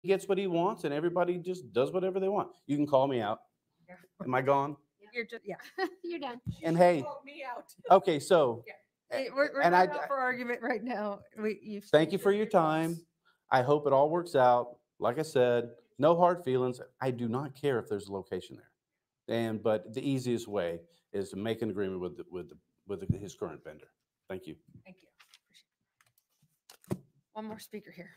gets what he wants, and everybody just does whatever they want. You can call me out. Am I gone? You're just, yeah. You're done. And hey, Me out. okay, so We're and not up for argument right now. thank you for your time. I hope it all works out. Like I said, no hard feelings. I do not care if there's a location there. But the easiest way is to make an agreement with his current vendor. Thank you. Thank you. One more speaker here.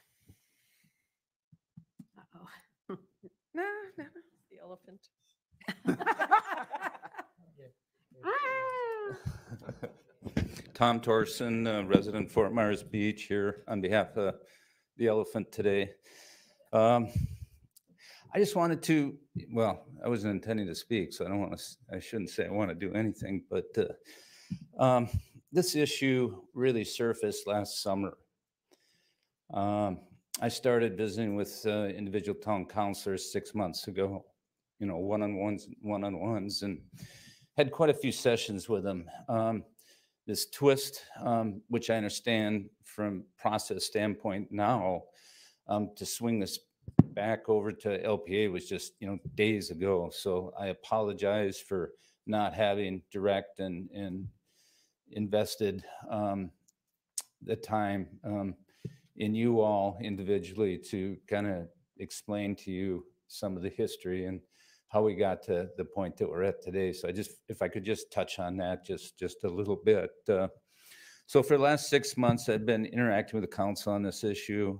Uh-oh. No. The elephant. Tom Torgerson, resident Fort Myers Beach, here on behalf of the elephant today. I just wanted to, well, I wasn't intending to speak, so I shouldn't say I want to do anything, but this issue really surfaced last summer. I started visiting with individual town councilors 6 months ago, one-on-ones, and had quite a few sessions with them. This twist, which I understand from process standpoint now, to swing this back over to LPA was just, days ago. So I apologize for not having direct and invested the time in you all individually to kind of explain to you some of the history and how we got to the point that we're at today. So if I could just touch on that just a little bit. So for the last 6 months, I've been interacting with the council on this issue.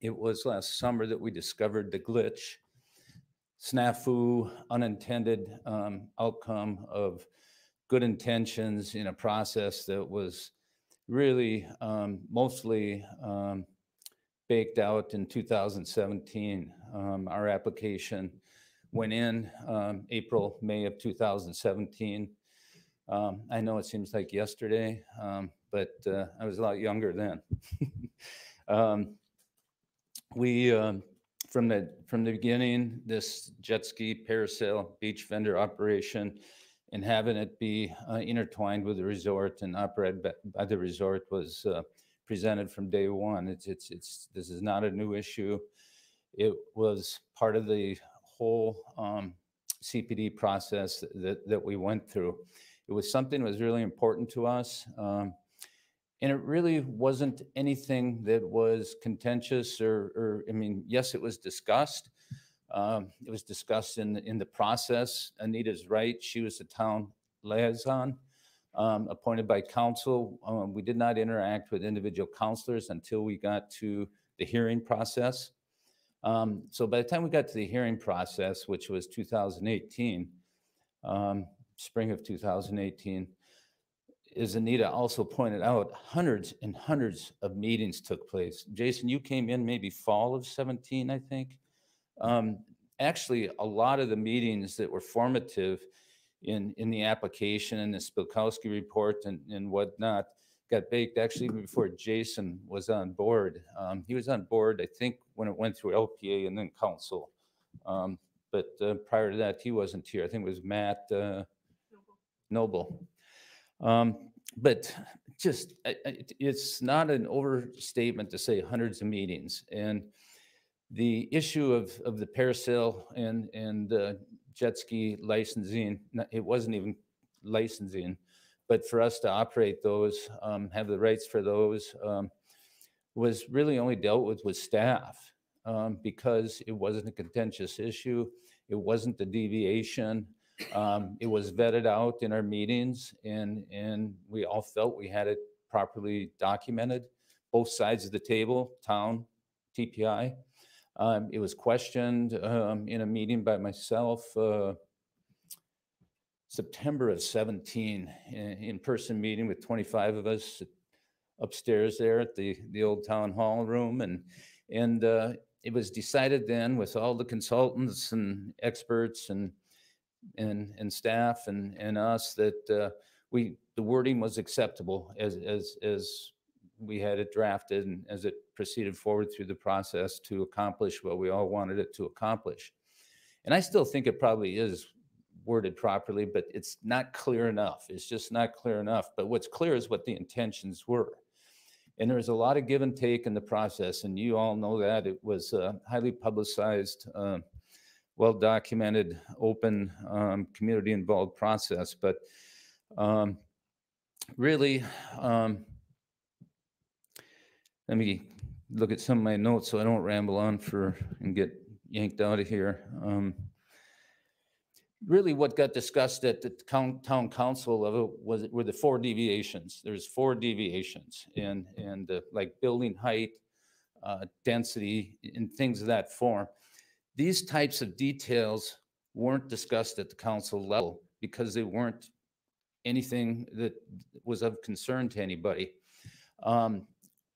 It was last summer that we discovered the glitch, snafu, unintended outcome of good intentions in a process that was really mostly baked out in 2017. Our application went in April, May of 2017. I know it seems like yesterday, but I was a lot younger then. From the beginning, this jet ski parasail beach vendor operation and having it be intertwined with the resort and operated by the resort was presented from day one. This is not a new issue. It was part of the whole CPD process that we went through. It was something that was really important to us. And it really wasn't anything that was contentious or I mean, yes, it was discussed. It was discussed in the process. Anita's right. She was the town liaison appointed by council. We did not interact with individual councilors until we got to the hearing process. So by the time we got to the hearing process, which was 2018, spring of 2018, as Anita also pointed out, hundreds and hundreds of meetings took place. Jason, you came in maybe fall of 17, I think. Actually, a lot of the meetings that were formative in the application and the Spilkowski report and whatnot got baked actually before Jason was on board. He was on board, I think, when it went through LPA and then council. But prior to that, he wasn't here. I think it was Matt Noble. But just, it's not an overstatement to say hundreds of meetings. And the issue of the parasail and jet ski licensing, it wasn't even licensing, but for us to operate those, have the rights for those, was really only dealt with staff because it wasn't a contentious issue. It wasn't a deviation. It was vetted out in our meetings, and we all felt we had it properly documented, both sides of the table, town, TPI. It was questioned in a meeting by myself, September of 17, in-person meeting with 25 of us upstairs there at the old town hall room, and it was decided then with all the consultants and experts and staff and us that the wording was acceptable as we had it drafted and as it proceeded forward through the process to accomplish what we all wanted it to accomplish. And I still think it probably is worded properly, but it's not clear enough. It's just not clear enough. But what's clear is what the intentions were. And there was a lot of give and take in the process, and you all know that. It was a highly publicized, well-documented, open, community-involved process. But really, let me look at some of my notes so I don't ramble on and get yanked out of here. Really what got discussed at the town council level were the 4 deviations. There's 4 deviations and like building height, density, and things of that form. These types of details weren't discussed at the council level because they weren't anything that was of concern to anybody.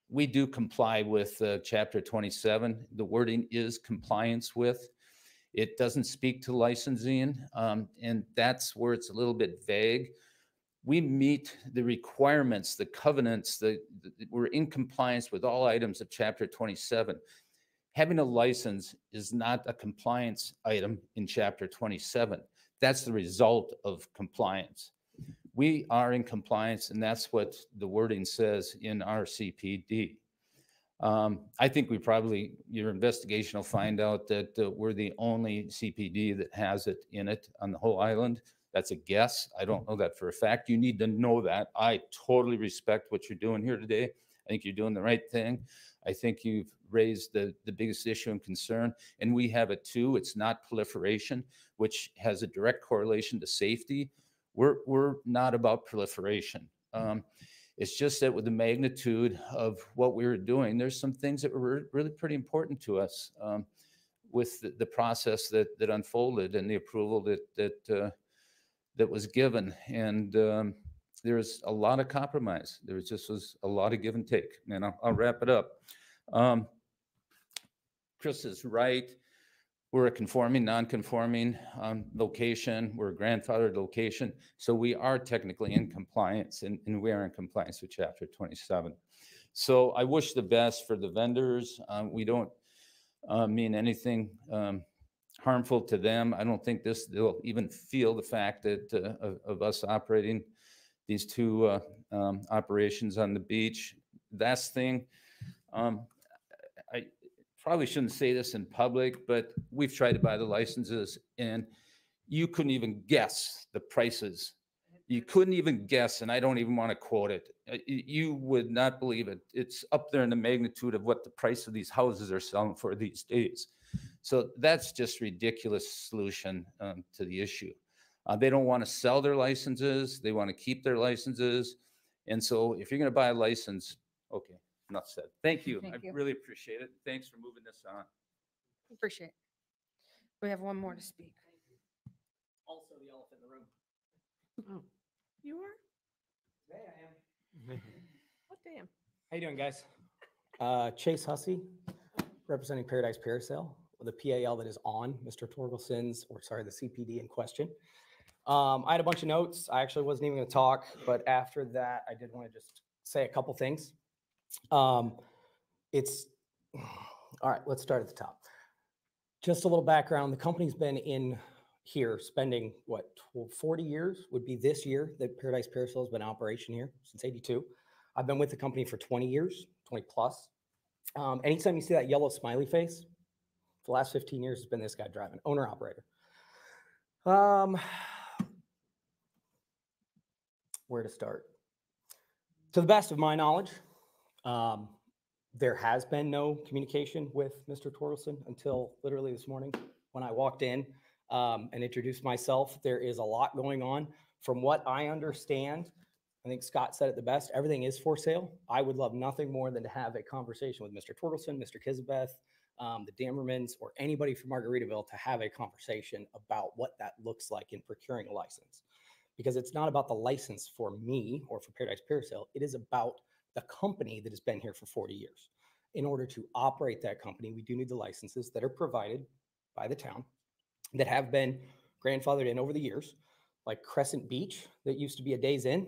We do comply with Chapter 27. The wording is compliance with. It doesn't speak to licensing, and that's where it's a little bit vague. We meet the requirements, the covenants, we're in compliance with all items of Chapter 27. Having a license is not a compliance item in Chapter 27. That's the result of compliance. We are in compliance, and that's what the wording says in our CPD. I think your investigation will find out that we're the only CPD that has it in it on the whole island. That's a guess. I don't know that for a fact. You need to know that. I totally respect what you're doing here today. I think you're doing the right thing. I think you've raised the biggest issue and concern, and we have it too. It's not proliferation, which has a direct correlation to safety. We're not about proliferation. It's just that with the magnitude of what we were doing, there's some things that were really pretty important to us with the process that unfolded and the approval that was given. And there's a lot of compromise. There just was a lot of give and take. And I'll wrap it up. Chris is right. We're a conforming, non-conforming location. We're a grandfathered location. So we are technically in compliance, and we are in compliance with Chapter 27. So I wish the best for the vendors. We don't mean anything harmful to them. I don't think they'll even feel the fact that of us operating these 2 operations on the beach. Last thing, I probably shouldn't say this in public, but we've tried to buy the licenses and you couldn't even guess the prices. You couldn't even guess, and I don't even want to quote it. You would not believe it. It's up there in the magnitude of what the price of these houses are selling for these days. So that's just ridiculous solution to the issue. They don't want to sell their licenses. They want to keep their licenses. And so if you're going to buy a license, okay. Enough said. Thank you. Thank you. I really appreciate it. Thanks for moving this on. Appreciate it. We have one more to speak. Also the elephant in the room. You are? Today I am. What damn? How you doing, guys? Chase Hussey, representing Paradise Parasail, the PAL that is on Mr. Torgerson's, or sorry, the CPD in question. I had a bunch of notes. I actually wasn't even going to talk, but after that, I did want to just say a couple things. All right, let's start at the top. Just a little background. The company's been in here spending, what, 40 years would be this year that Paradise Parasail has been in operation here since 82. I've been with the company for 20 years, 20 plus. Anytime you see that yellow smiley face, the last 15 years has been this guy driving, owner operator. Where to start? To the best of my knowledge, there has been no communication with Mr. Torgerson until literally this morning when I walked in and introduced myself. There is a lot going on. From what I understand, I think Scott said it the best, everything is for sale. I would love nothing more than to have a conversation with Mr. Torgerson, Mr. Kizabeth, the Dammermans, or anybody from Margaritaville to have a conversation about what that looks like in procuring a license. Because it's not about the license for me or for Paradise Parasail. It is about the company that has been here for 40 years. In order to operate that company, we do need the licenses that are provided by the town that have been grandfathered in over the years, like Crescent Beach, that used to be a Days Inn.